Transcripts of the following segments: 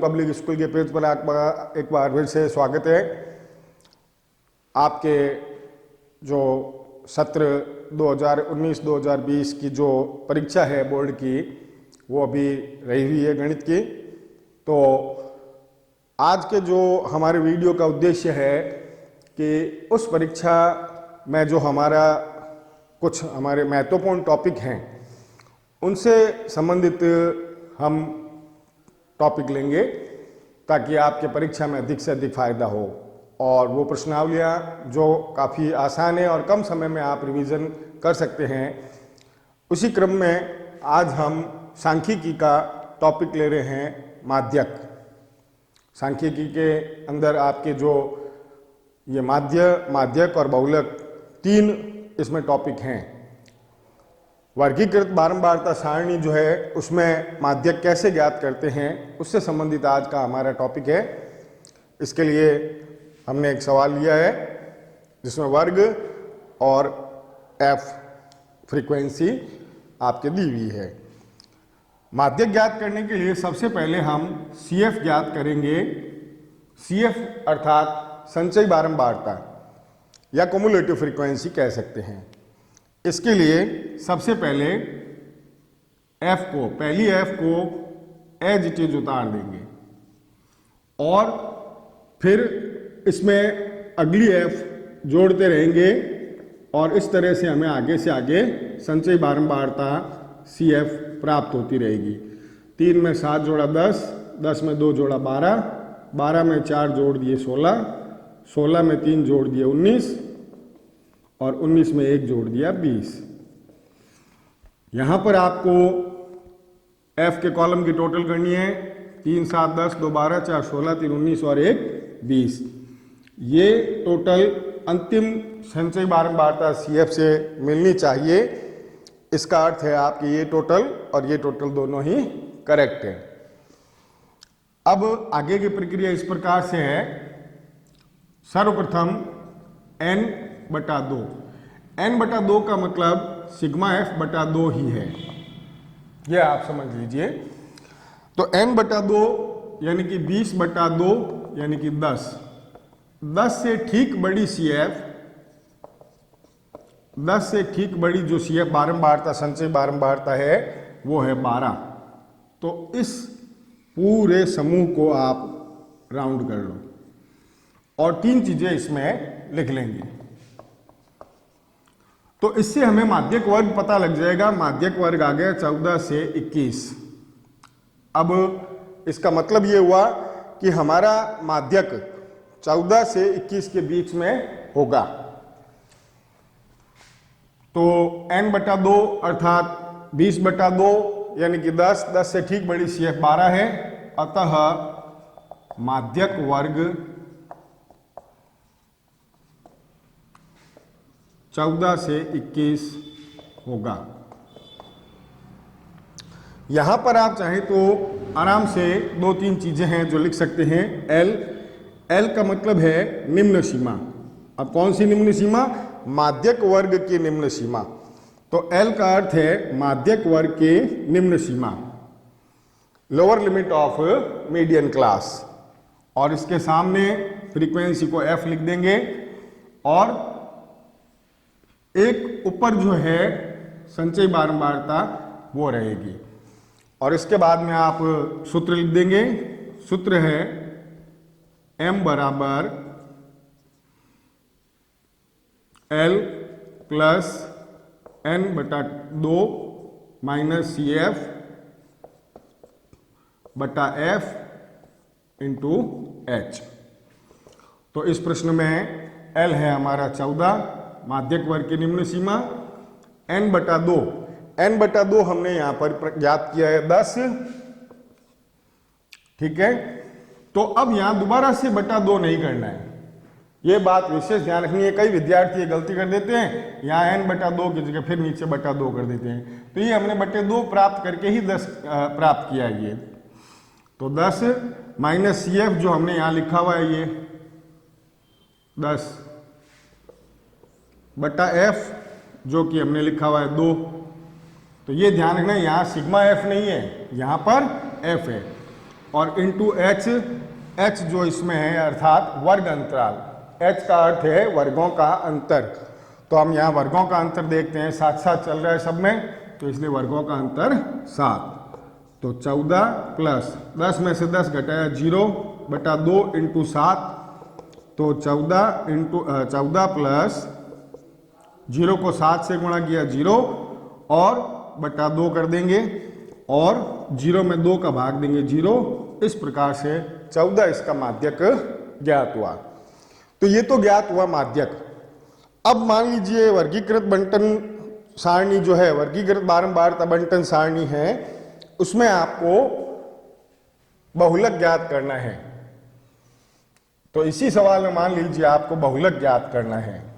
Public school के page पर एक बार फिर से स्वागत है। आपके जो सत्र 2019-2020 की जो परीक्षा है बोर्ड की, वो अभी रही हुई है गणित की। तो आज के जो हमारे वीडियो का उद्देश्य है कि उस परीक्षा में जो कुछ हमारे महत्वपूर्ण टॉपिक हैं उनसे संबंधित हम टॉपिक लेंगे ताकि आपके परीक्षा में अधिक से अधिक फायदा हो। और वो प्रश्नावलियाँ जो काफ़ी आसान है और कम समय में आप रिवीजन कर सकते हैं। उसी क्रम में आज हम सांख्यिकी का टॉपिक ले रहे हैं, माध्यक। सांख्यिकी के अंदर आपके जो ये माध्यक और बहुलक, तीन इसमें टॉपिक हैं। वर्गीकृत बारंबारता सारणी जो है उसमें माध्यक कैसे ज्ञात करते हैं, उससे संबंधित आज का हमारा टॉपिक है। इसके लिए हमने एक सवाल लिया है जिसमें वर्ग और एफ फ्रीक्वेंसी आपके दी हुई है। माध्यक ज्ञात करने के लिए सबसे पहले हम CF ज्ञात करेंगे। CF अर्थात संचयी बारंबारता या क्युमुलेटिव फ्रीक्वेंसी कह सकते हैं। इसके लिए सबसे पहले पहली F को एज इट इज उतार देंगे और फिर इसमें अगली F जोड़ते रहेंगे और इस तरह से हमें आगे से आगे संचयी बारंबारता CF प्राप्त होती रहेगी। 3 में 7 जोड़ा 10, 10 में 2 जोड़ा 12, 12 में 4 जोड़ दिए 16, 16 में 3 जोड़ दिए 19 और 19 में 1 जोड़ दिया 20। यहां पर आपको F के कॉलम की टोटल करनी है। 3 7 10 2 12 4 16 3 19 और 1 20। ये टोटल अंतिम संचयी बारंबारता CF से मिलनी चाहिए। इसका अर्थ है आपकी ये टोटल और ये टोटल दोनों ही करेक्ट है। अब आगे की प्रक्रिया इस प्रकार से है। सर्वप्रथम n/2। n/2 का मतलब सिग्मा f/2 ही है, यह आप समझ लीजिए। तो n/2 यानी कि 20/2 यानी कि 10। 10 से ठीक बड़ी CF, 10 से ठीक बड़ी जो CF बारंबारता, संचयी बारंबारता है, वो है 12। तो इस पूरे समूह को आप राउंड कर लो और 3 चीजें इसमें लिख लेंगे। तो इससे हमें माध्यक वर्ग पता लग जाएगा। माध्यक वर्ग आ गया 14 से 21। अब इसका मतलब ये हुआ कि हमारा माध्यक 14 से 21 के बीच में होगा। तो n/2 अर्थात 20/2 यानी कि 10, 10 से ठीक बड़ी CF 12 है। अतः माध्यक वर्ग 14 से 21 होगा। यहां पर आप चाहें तो आराम से 2-3 चीजें हैं जो लिख सकते हैं। L का मतलब है निम्न सीमा। अब कौन सी निम्न सीमा? माध्यक वर्ग की निम्न सीमा। तो L का अर्थ है माध्यक वर्ग के निम्न सीमा, lower limit of median class. और इसके सामने फ्रीक्वेंसी को F लिख देंगे और एक ऊपर जो है संचयी बारंबारता वो रहेगी। और इसके बाद में आप सूत्र लिख देंगे। सूत्र है M बराबर L plus n/2 minus CF बटा F इंटू H। तो इस प्रश्न में L है हमारा 14, माध्यक वर्ग की निम्न सीमा। n/2 हमने यहां पर ज्ञात किया है 10। ठीक है। तो अब यहां दोबारा से /2 नहीं करना है, ये बात विशेष ध्यान रखनी है। कई विद्यार्थी ये गलती कर देते हैं, यहाँ n/2 की जगह फिर नीचे /2 कर देते हैं। तो ये हमने /2 प्राप्त करके ही 10 प्राप्त किया है। ये तो 10 माइनस CF जो हमने यहाँ लिखा हुआ है, ये 10 बटा F जो कि हमने लिखा हुआ है 2। तो ये ध्यान रखना, यहाँ सिग्मा F नहीं है, यहाँ पर F है। और इंटू एच, एच जो इसमें है अर्थात वर्ग अंतराल, एच का अर्थ है वर्गों का अंतर। तो हम यहाँ वर्गों का अंतर देखते हैं, साथ साथ चल रहा है सब में, तो इसलिए वर्गों का अंतर 7। तो 14 प्लस 10 में से 10 घटाया 0 बटा 2 इंटू 7, तो 14 प्लस 0 को 7 से गुणा किया 0 और बटा 2 कर देंगे और 0 में 2 का भाग देंगे 0। इस प्रकार से 14 इसका माध्यक ज्ञात हुआ। तो ये तो ज्ञात हुआ माध्यक। अब मान लीजिए वर्गीकृत बंटन सारणी जो है, वर्गीकृत बारंबारता बंटन सारणी है, उसमें आपको बहुलक ज्ञात करना है। तो इसी सवाल में मान लीजिए आपको बहुलक ज्ञात करना है।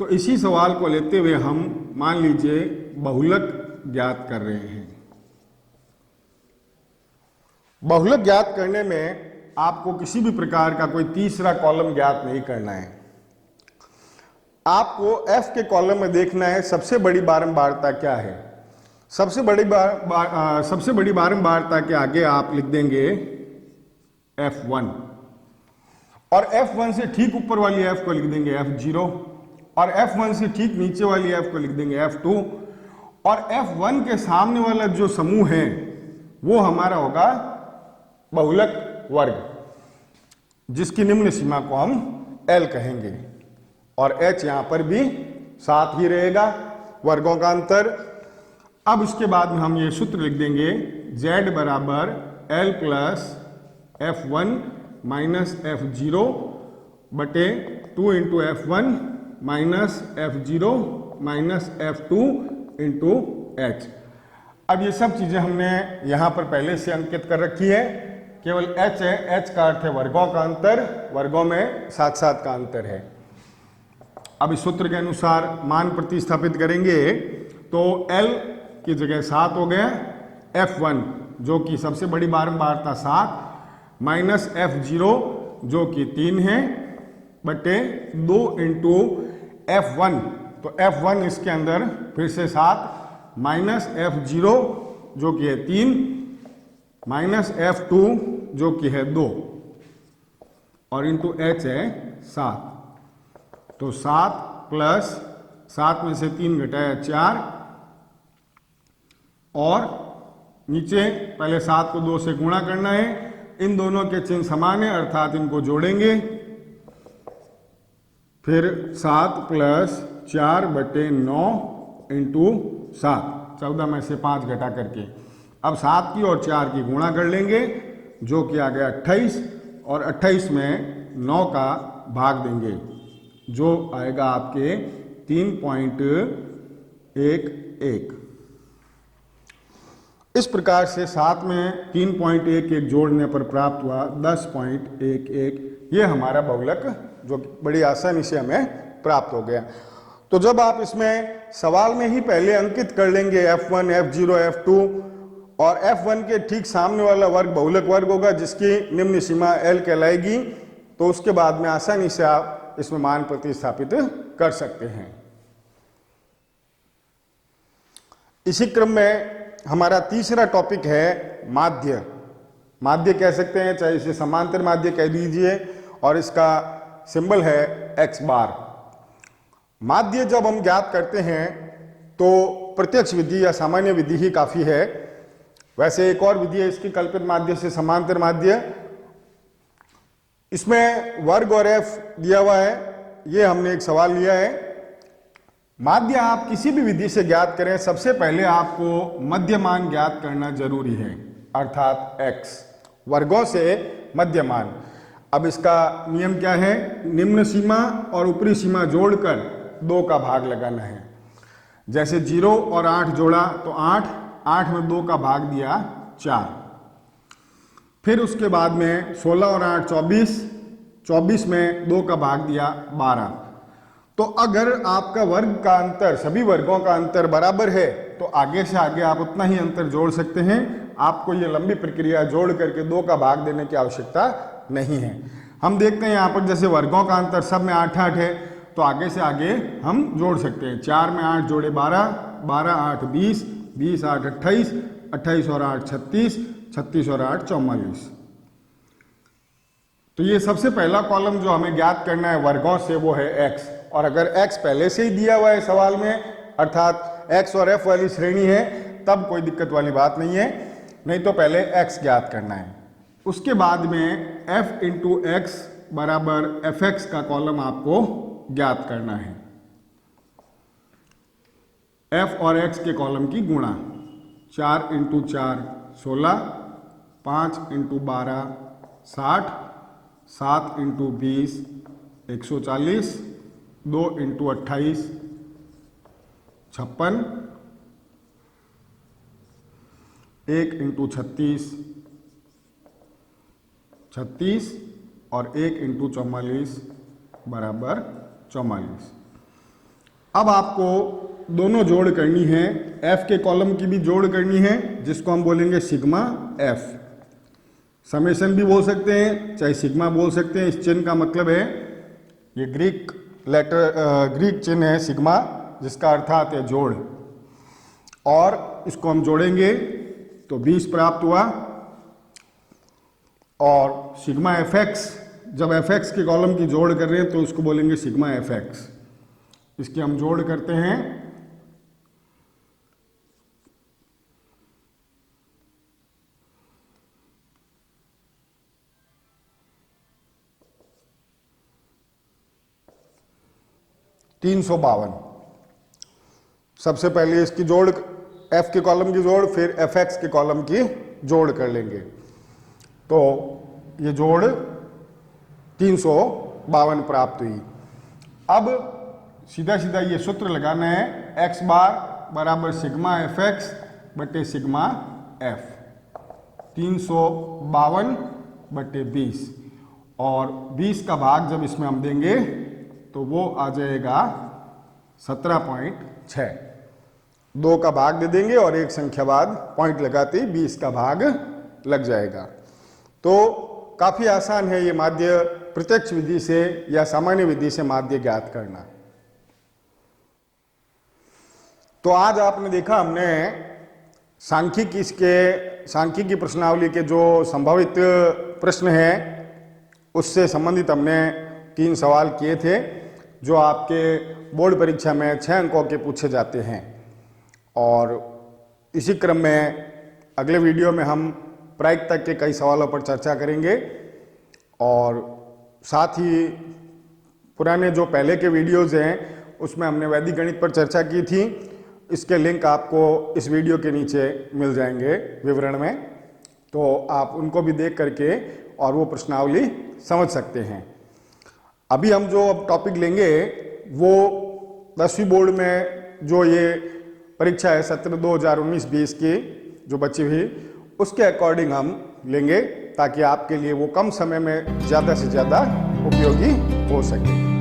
तो इसी सवाल को लेते हुए हम मान लीजिए बहुलक ज्ञात कर रहे हैं। बहुलक ज्ञात करने में आपको किसी भी प्रकार का कोई तीसरा कॉलम ज्ञात नहीं करना है। आपको F के कॉलम में देखना है सबसे बड़ी बारंबारता क्या है। सबसे बड़ी बारंबारता के आगे आप लिख देंगे F1 और F1 से ठीक ऊपर वाली F को लिख देंगे F0 और F1 से ठीक नीचे वाली F को लिख देंगे F2 और F1 के सामने वाला जो समूह है वो हमारा होगा बहुलक वर्ग, जिसकी निम्न सीमा को हम L कहेंगे और H यहां पर भी साथ ही रहेगा, वर्गों का अंतर। अब इसके बाद में हम ये सूत्र लिख देंगे Z बराबर L plus F1 minus F0 बटे 2 into F1 minus F0 minus F2 into H। अब ये सब चीजें हमने यहां पर पहले से अंकित कर रखी है, केवल H है, H का अर्थ है वर्गों का अंतर, वर्गों में साथ साथ का अंतर है। अब इस सूत्र के अनुसार मान प्रतिस्थापित करेंगे तो L की जगह 7 हो गया, F1 जो कि सबसे बड़ी बारंबारता 7 माइनस F0 जो कि 3 है बटे 2 इंटू F1, तो F1 इसके अंदर फिर से 7 माइनस F0 जो कि है 3 माइनस F2 जो कि है 2 और इंटू H है 7। तो 7 प्लस 7 में से 3 घटाया 4 और नीचे पहले 7 को 2 से गुणा करना है, इन दोनों के चिन्ह समान है अर्थात इनको जोड़ेंगे, फिर 7 प्लस 4 बटे 9 इंटू 7, 14 में से 5 घटा करके अब 7 की और 4 की गुणा कर लेंगे जो कि आ गया 28 और 28 में 9 का भाग देंगे जो आएगा आपके 3.11। इस प्रकार से 7 में 3.11 जोड़ने पर प्राप्त हुआ 10.11। ये हमारा बहुलक जो बड़ी आसानी से हमें प्राप्त हो गया। तो जब आप इसमें सवाल में ही पहले अंकित कर लेंगे F1, F0, F2 और F1 के ठीक सामने वाला वर्ग बहुलक वर्ग होगा जिसकी निम्न सीमा L कहलाएगी, तो उसके बाद में आसानी से आप इसमें मान प्रतिस्थापित कर सकते हैं। इसी क्रम में हमारा तीसरा टॉपिक है माध्य। माध्य कह सकते हैं, चाहे इसे समांतर माध्य कह दीजिए और इसका सिंबल है x बार। माध्य जब हम ज्ञात करते हैं तो प्रत्यक्ष विधि या सामान्य विधि ही काफी है। वैसे एक और विधि है इसकी कल्पित माध्य से समांतर माध्य। इसमें वर्ग और f दिया हुआ है, ये हमने एक सवाल लिया है। माध्य आप किसी भी विधि से ज्ञात करें, सबसे पहले आपको मध्यमान ज्ञात करना जरूरी है अर्थात x, वर्गों से मध्यमान। अब इसका नियम क्या है, निम्न सीमा और ऊपरी सीमा जोड़कर 2 का भाग लगाना है। जैसे 0 और 8 जोड़ा तो 8, 8 में 2 का भाग दिया 4। फिर उसके बाद में 16 और 8 24, 24 में 2 का भाग दिया 12। तो अगर आपका वर्ग का अंतर, सभी वर्गों का अंतर बराबर है तो आगे से आगे आप उतना ही अंतर जोड़ सकते हैं। आपको ये लंबी प्रक्रिया जोड़ करके 2 का भाग देने की आवश्यकता नहीं है। हम देखते हैं यहाँ पर जैसे वर्गों का अंतर सब में 8-8 है, तो आगे से आगे हम जोड़ सकते हैं। 4 में 8 जोड़े 12, 12 8 20, 20 8 28, 28 और 8 36, 36 और 8 44। तो ये सबसे पहला कॉलम जो हमें ज्ञात करना है वर्गों से वो है x, और अगर x पहले से ही दिया हुआ है सवाल में, अर्थात x और f वाली श्रेणी है, तब कोई दिक्कत वाली बात नहीं है। नहीं तो पहले x ज्ञात करना है, उसके बाद में f इंटू एक्स बराबर fx का कॉलम आपको ज्ञात करना है। f और x के कॉलम की गुणा, 4 into 4 16, 5 into 12 60, 7 into 20 140, 2 into 28 56, 1 into 36 36 और 1 इंटू 44 बराबर 44। अब आपको दोनों जोड़ करनी है, f के कॉलम की भी जोड़ करनी है, जिसको हम बोलेंगे सिग्मा f। समेशन भी बोल सकते हैं, चाहे सिग्मा बोल सकते हैं। इस चिन्ह का मतलब है, ये ग्रीक चिन्ह है सिग्मा, जिसका अर्थात है जोड़, और इसको हम जोड़ेंगे तो 20 प्राप्त हुआ। और सिग्मा fx, जब fx के कॉलम की जोड़ कर रहे हैं तो उसको बोलेंगे सिग्मा fx। इसकी हम जोड़ करते हैं, $352। सबसे पहले इसकी जोड़, f के कॉलम की जोड़, फिर fx के कॉलम की जोड़ कर लेंगे, तो ये जोड़ 352 प्राप्त हुई। अब सीधा सीधा ये सूत्र लगाना है, x बार बराबर सिग्मा fx बटे सिग्मा f, 352 बटे 20, और 20 का भाग जब इसमें हम देंगे तो वो आ जाएगा 17.6। 2 का भाग दे देंगे और एक संख्या बाद पॉइंट लगाते ही 20 का भाग लग जाएगा। तो काफी आसान है ये माध्य प्रत्यक्ष विधि से या सामान्य विधि से माध्य ज्ञात करना। तो आज आपने देखा, हमने सांख्यिकी प्रश्नावली के जो संभावित प्रश्न हैं उससे संबंधित हमने 3 सवाल किए थे, जो आपके बोर्ड परीक्षा में 6 अंकों के पूछे जाते हैं। और इसी क्रम में अगले वीडियो में हम प्रायिकता के कई सवालों पर चर्चा करेंगे, और साथ ही पुराने जो पहले के वीडियोज़ हैं उसमें हमने वैदिक गणित पर चर्चा की थी। इसके लिंक आपको इस वीडियो के नीचे मिल जाएंगे विवरण में, तो आप उनको भी देख करके और वो प्रश्नावली समझ सकते हैं। अभी हम जो टॉपिक लेंगे वो 10वीं बोर्ड में जो ये परीक्षा है सत्र 2019-20 की जो बची हुई, उसके अकॉर्डिंग हम लेंगे, ताकि आपके लिए वो कम समय में ज़्यादा से ज़्यादा उपयोगी हो सके।